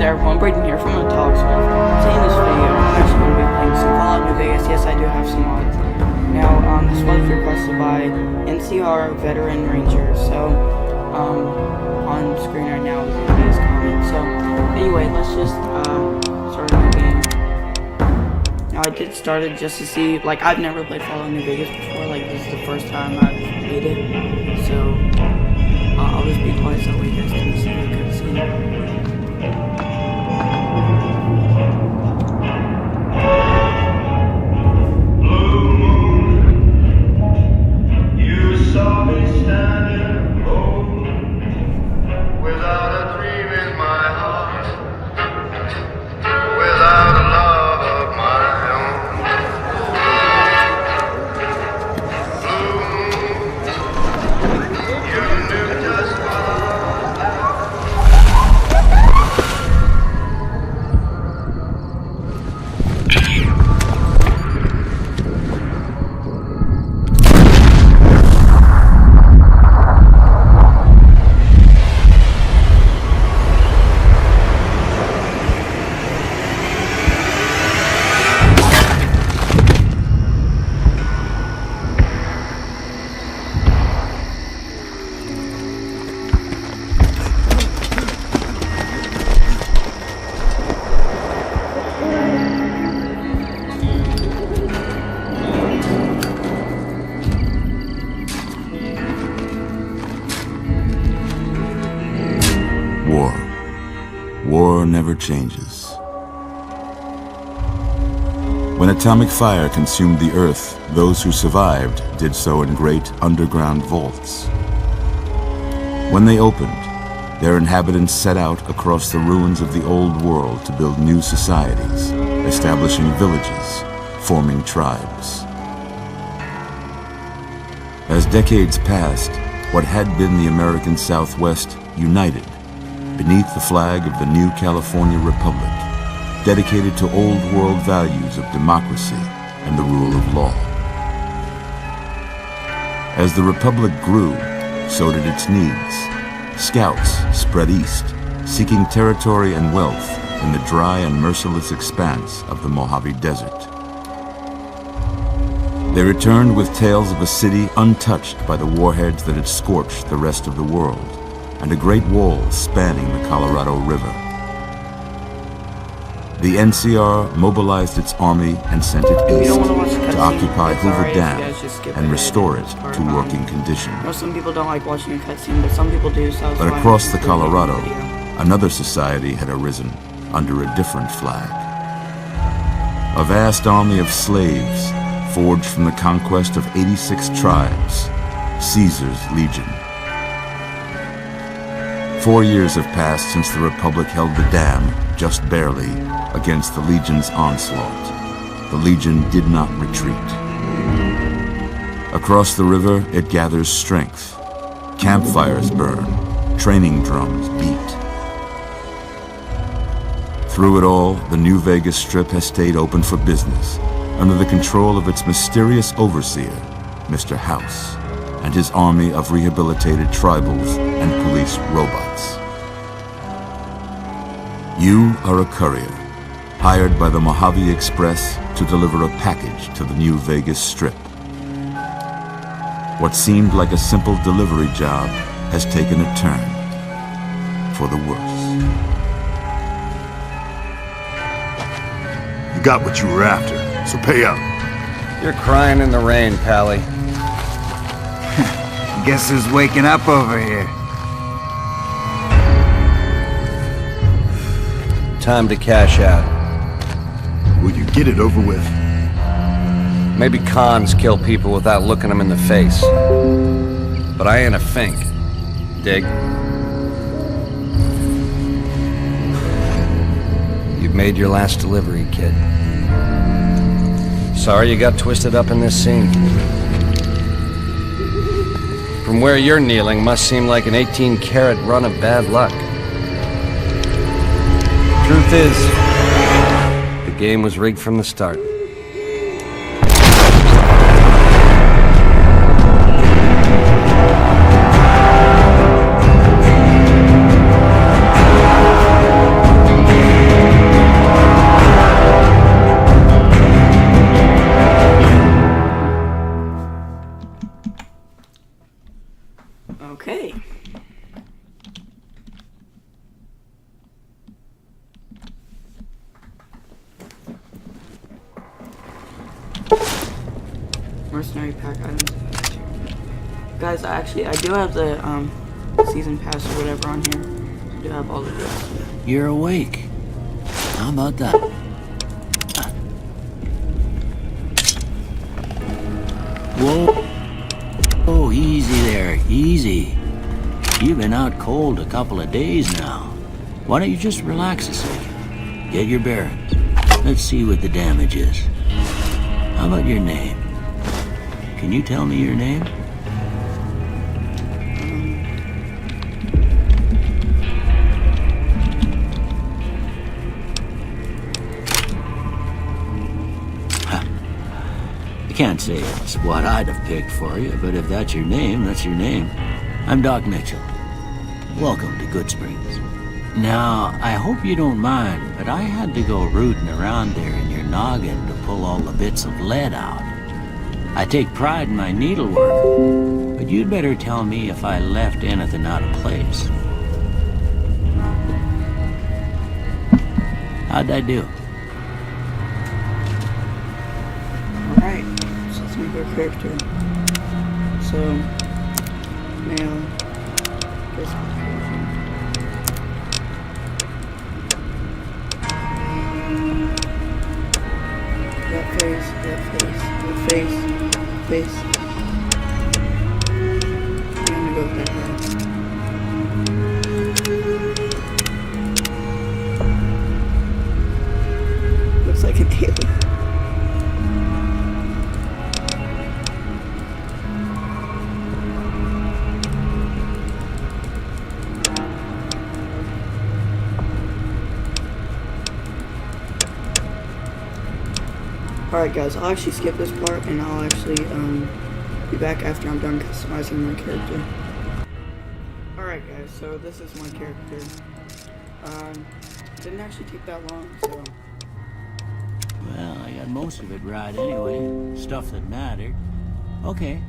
there everyone, Braden here from AtalicKes. Today in this video, I'm actually going to be playing some Fallout New Vegas. Yes, I do have some mods. Now, this was requested by NCR Veteran Ranger, so, on screen right now is going to be his comment. So, anyway, let's just, start a new game. Now, I did start it just to see, like, I've never played Fallout New Vegas before, like, this is the first time I've played it, so, I'll just be quiet so you guys can see the cutscene. War never changes. When atomic fire consumed the Earth, those who survived did so in great underground vaults. When they opened, their inhabitants set out across the ruins of the old world to build new societies, establishing villages, forming tribes. As decades passed, what had been the American Southwest united beneath the flag of the new California Republic, dedicated to old world values of democracy and the rule of law. As the Republic grew, so did its needs. Scouts spread east, seeking territory and wealth in the dry and merciless expanse of the Mojave Desert. They returned with tales of a city untouched by the warheads that had scorched the rest of the world, and a great wall spanning the Colorado River. The NCR mobilized its army and sent it east to occupy Hoover Dam and restore it to working condition. Some people don't like watching a cutscene, but some people do. So but across the Colorado, another society had arisen under a different flag. A vast army of slaves forged from the conquest of 86 tribes, Caesar's Legion. 4 years have passed since the Republic held the dam, just barely, against the Legion's onslaught. The Legion did not retreat. Across the river, it gathers strength. Campfires burn, training drums beat. Through it all, the New Vegas Strip has stayed open for business, under the control of its mysterious overseer, Mr. House, and his army of rehabilitated tribals and police robots. You are a courier, hired by the Mojave Express to deliver a package to the New Vegas Strip. What seemed like a simple delivery job has taken a turn for the worse. You got what you were after, so pay up. You're crying in the rain, Pally. Guess who's waking up over here? Time to cash out. Will you get it over with? Maybe cons kill people without looking them in the face. But I ain't a fink. Dig? You've made your last delivery, kid. Sorry you got twisted up in this scene. From where you're kneeling must seem like an 18-carat run of bad luck. Truth is, the game was rigged from the start. mercenary pack items. Guys, I do have the season pass or whatever on here. I do have all of this. You're awake. How about that? Whoa. Oh, easy there, easy. You've been out cold a couple of days now. Why don't you just relax a second? Get your bearings. Let's see what the damage is. How about your name? Can you tell me your name? I can't say it's what I'd have picked for you, but if that's your name, that's your name. I'm Doc Mitchell. Welcome to Good Springs. Now, I hope you don't mind, but I had to go rooting around there in your noggin to pull all the bits of lead out. I take pride in my needlework, but you'd better tell me if I left anything out of place. How'd I do? Alright, so let's make our character. So, male, that face. I'm gonna go with that head. Looks like an alien. Alright guys, I'll actually skip this part and I'll actually be back after I'm done customizing my character. Alright guys, so this is my character. Didn't actually take that long, so... Well, I got most of it right anyway. Stuff that mattered. Okay.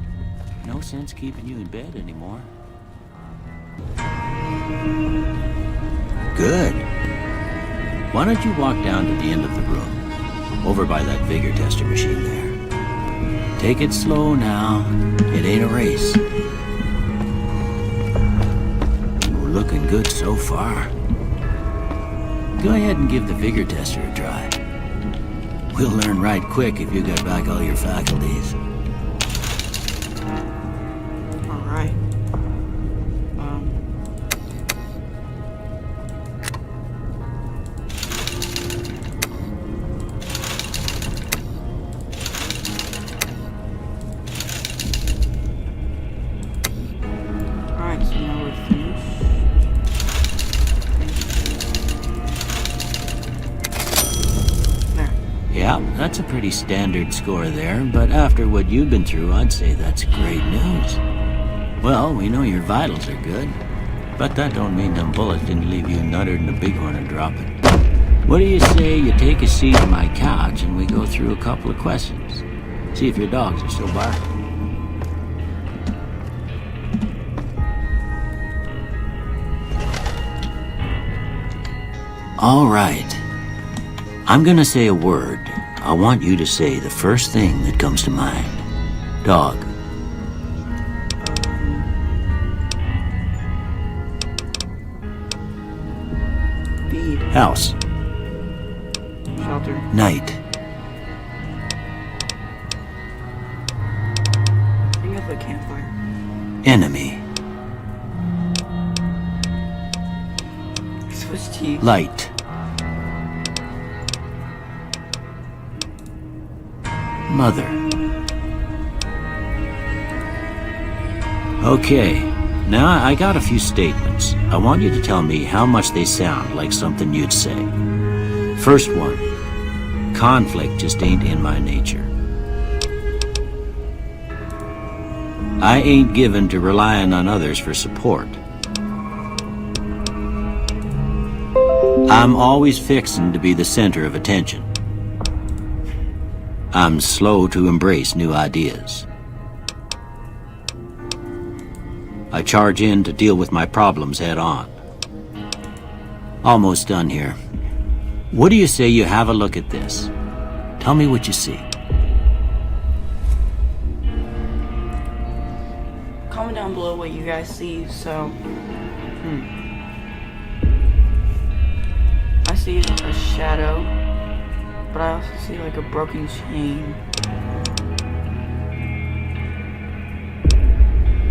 No sense keeping you in bed anymore. Good. Why don't you walk down to the end of the room? Over by that vigor tester machine there. Take it slow now. It ain't a race. We're looking good so far. Go ahead and give the vigor tester a try. We'll learn right quick if you got back all your faculties. Alright. Alright, so now we're finished. Yeah, that's a pretty standard score there, but after what you've been through, I'd say that's great news. Well, we know your vitals are good, but that don't mean them bullets didn't leave you nuttered in the bighorn and drop it. What do you say you take a seat on my couch and we go through a couple of questions? See if your dogs are still barking. All right. I'm gonna say a word. I want you to say the first thing that comes to mind. Dog. Feed. House. Shelter. Night. Think of a campfire. Enemy. Swiss cheese. Light. Mother. Okay, now I got a few statements. I want you to tell me how much they sound like something you'd say. First one, conflict just ain't in my nature. I ain't given to relying on others for support. I'm always fixin' to be the center of attention. I'm slow to embrace new ideas. I charge in to deal with my problems head on. Almost done here. What do you say you have a look at this? Tell me what you see. comment down below what you guys see. So, I see a shadow, but I also see like a broken chain.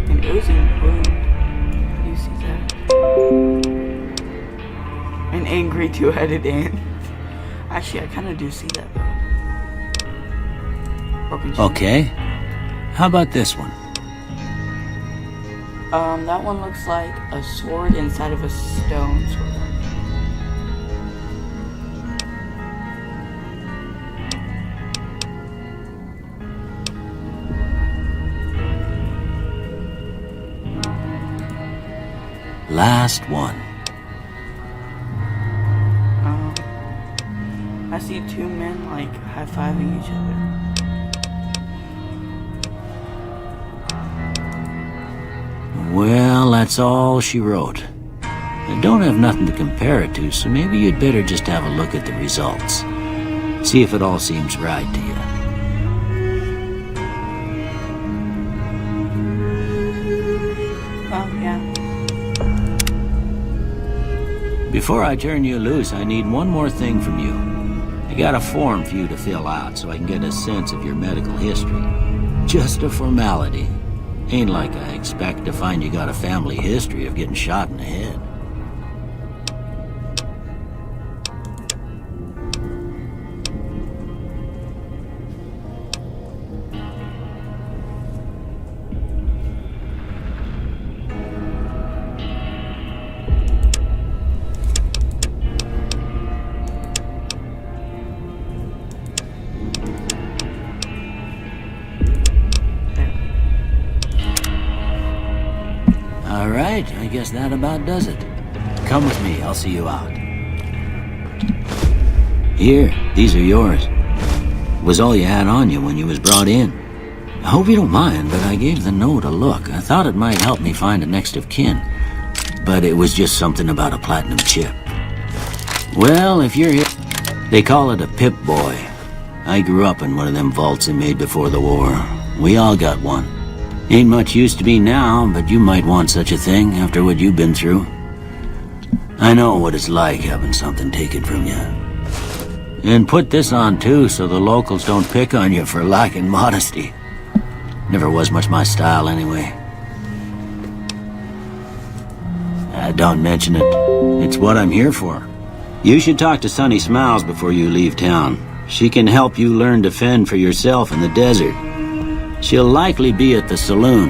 An oozing wound. How do you see that? An angry two-headed ant. Actually, I kind of do see that though. Broken chain. Okay. How about this one? That one looks like a sword inside of a stone, sort of. Last one. I see two men like high-fiving each other. Well, that's all she wrote. I don't have nothing to compare it to, so maybe you'd better just have a look at the results. See if it all seems right to you. Oh, yeah. Before I turn you loose, I need one more thing from you. I got a form for you to fill out so I can get a sense of your medical history. Just a formality. Ain't like I expect to find you got a family history of getting shot in the head. All right, I guess that about does it. Come with me, I'll see you out. Here, these are yours. Was all you had on you when you was brought in. I hope you don't mind, but I gave the note a look. I thought it might help me find a next of kin. But it was just something about a platinum chip. Well, if you're here... They call it a Pip Boy. I grew up in one of them vaults they made before the war. We all got one. Ain't much use to me now, but you might want such a thing after what you've been through. I know what it's like having something taken from you. And put this on too, so the locals don't pick on you for lacking modesty. Never was much my style anyway. Don't mention it. It's what I'm here for. You should talk to Sunny Smiles before you leave town. She can help you learn to fend for yourself in the desert. She'll likely be at the saloon.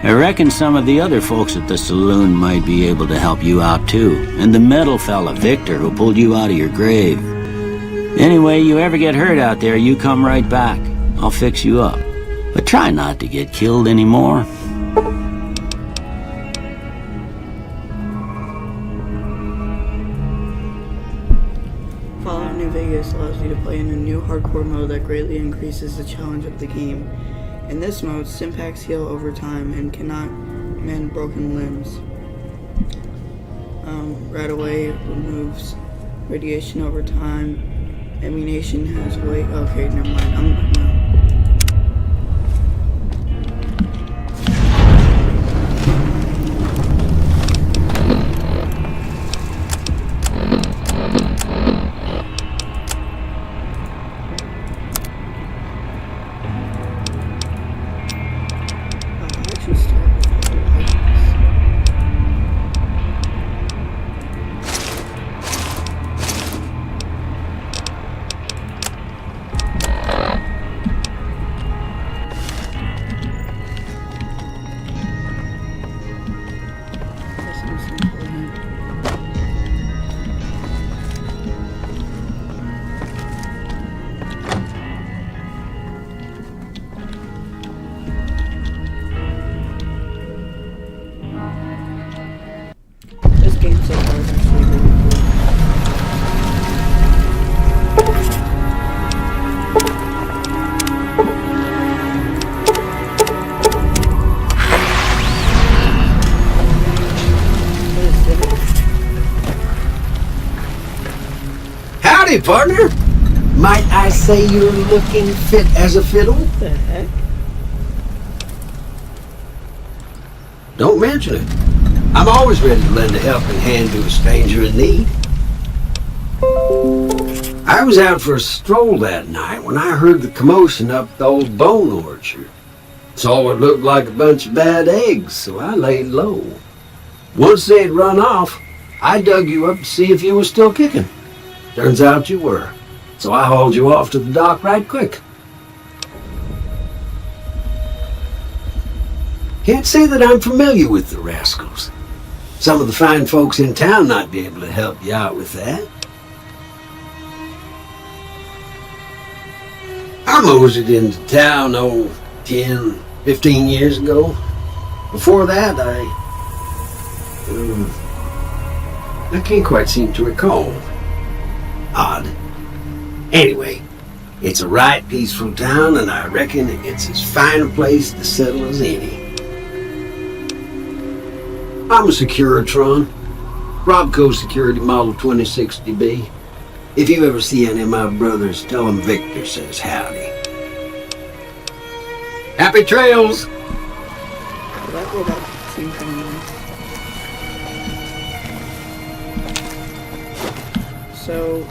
I reckon some of the other folks at the saloon might be able to help you out too. And the metal fella, Victor, who pulled you out of your grave. Anyway, you ever get hurt out there, you come right back. I'll fix you up. But try not to get killed anymore. Fallout New Vegas allows you to play in a new hardcore mode that greatly increases the challenge of the game. In this mode, Stimpaks heal over time and cannot mend broken limbs. Right away removes radiation over time. Ammunition has weight. Okay, never mind. This game so far is actually really cool. What is this? Howdy, partner. Might I say you're looking fit as a fiddle? What the heck? Don't mention it. I'm always ready to lend a helping hand to a stranger in need. I was out for a stroll that night when I heard the commotion up the old bone orchard. Saw what looked like a bunch of bad eggs, so I laid low. Once they'd run off, I dug you up to see if you were still kicking. Turns out you were, so I hauled you off to the dock right quick. Can't say that I'm familiar with the rascals. Some of the fine folks in town might be able to help you out with that. I moseyed into town, 10, 15 years ago. Before that, I can't quite seem to recall. Odd. Anyway, it's a right peaceful town, and I reckon it's as fine a place to settle as any. I'm a Securitron, Robco Security Model 2060B. If you ever see any of my brothers, tell them Victor says howdy. Happy trails! That will about seem kind of nice. So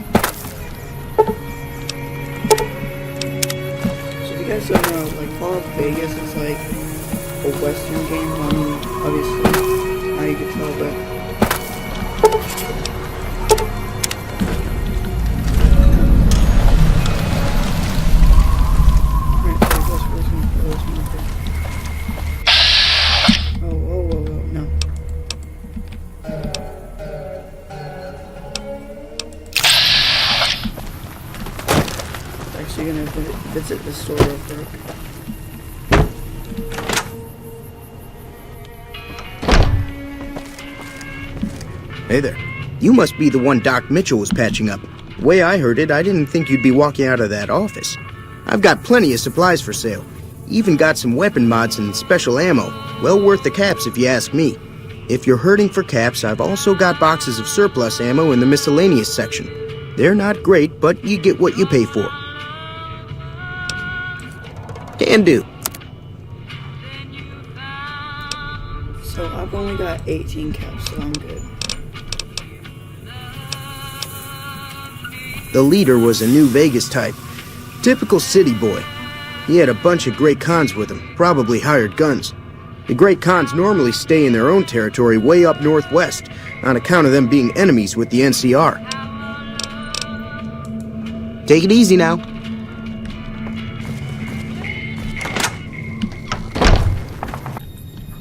you guys don't know, like Fallout Vegas is like a Western game. I mean, obviously, now you can tell, but gonna visit the store real quick. Hey there. You must be the one Doc Mitchell was patching up. The way I heard it, I didn't think you'd be walking out of that office. I've got plenty of supplies for sale. Even got some weapon mods and special ammo. Well worth the caps if you ask me. If you're hurting for caps, I've also got boxes of surplus ammo in the miscellaneous section. They're not great, but you get what you pay for. Can do. So I've only got 18 caps, so I'm good. The leader was a new Vegas type. Typical city boy. He had a bunch of Great Khans with him, probably hired guns. The Great Khans normally stay in their own territory way up northwest, on account of them being enemies with the NCR. Take it easy now.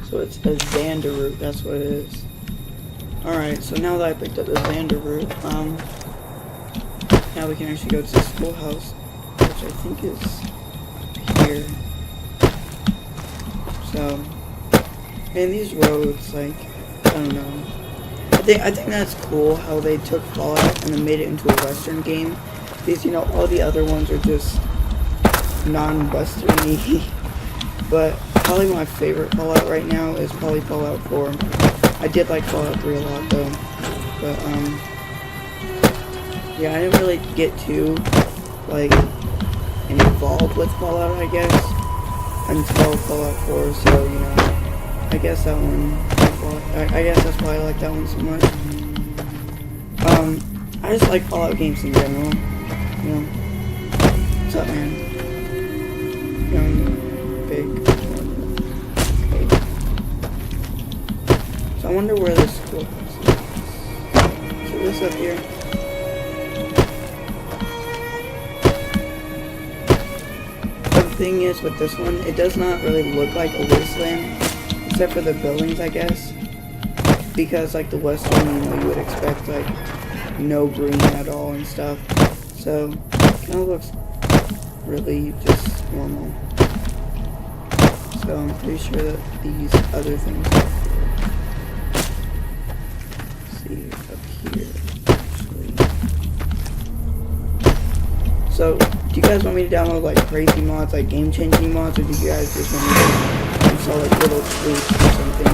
So it's a Xander route, that's what it is. Alright, so now that I picked up the Xander route, now we can actually go to the schoolhouse, which I think is here. So, and these roads, like, I don't know. I think that's cool how they took Fallout and then made it into a Western game. Because, you know, all the other ones are just non-Western-y. But probably my favorite Fallout right now is probably Fallout 4. I did like Fallout 3 a lot though. But, yeah, I didn't really get too, like, involved with Fallout, I guess, until Fallout 4, so, you know, I guess that one, I guess that's why I like that one so much. I just like Fallout games in general, you know. What's up, man? Young, big, okay. So I wonder where this schoolhouse is. So this up here. The thing is with this one, it does not really look like a wasteland, except for the buildings, I guess, because like the Western, you know, you would expect like no green at all and stuff, so it kind of looks really just normal. So I'm pretty sure that these other things are here. Let's see, up here, actually. So, do you guys want me to download like crazy mods, like game-changing mods, or do you guys just want me to install like little tweaks or something?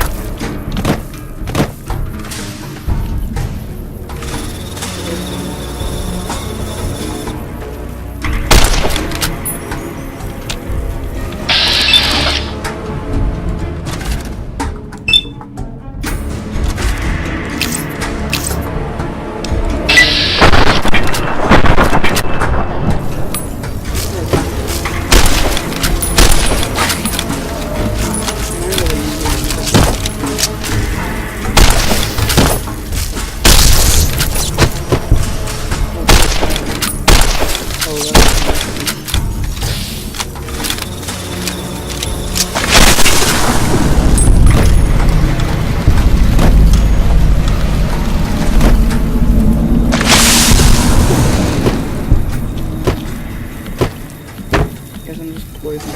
guess I'm just poisoned.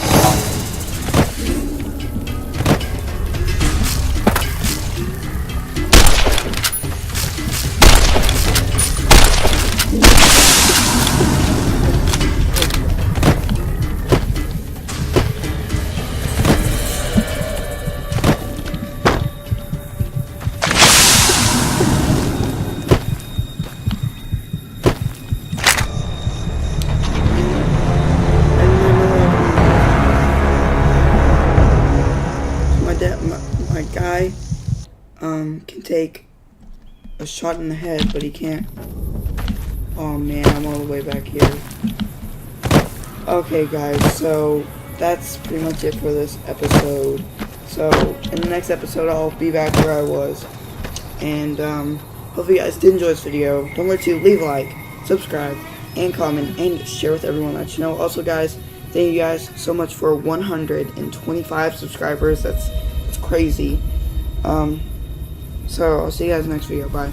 My guy can take a shot in the head, but he can't. Oh man, I'm all the way back here. Okay guys, so that's pretty much it for this episode. So in the next episode I'll be back where I was. And hopefully you guys did enjoy this video. Don't forget to leave a like, subscribe, and comment, and share with everyone that you know. Also guys, thank you guys so much for 125 subscribers. That's crazy. So I'll see you guys in the next video. Bye.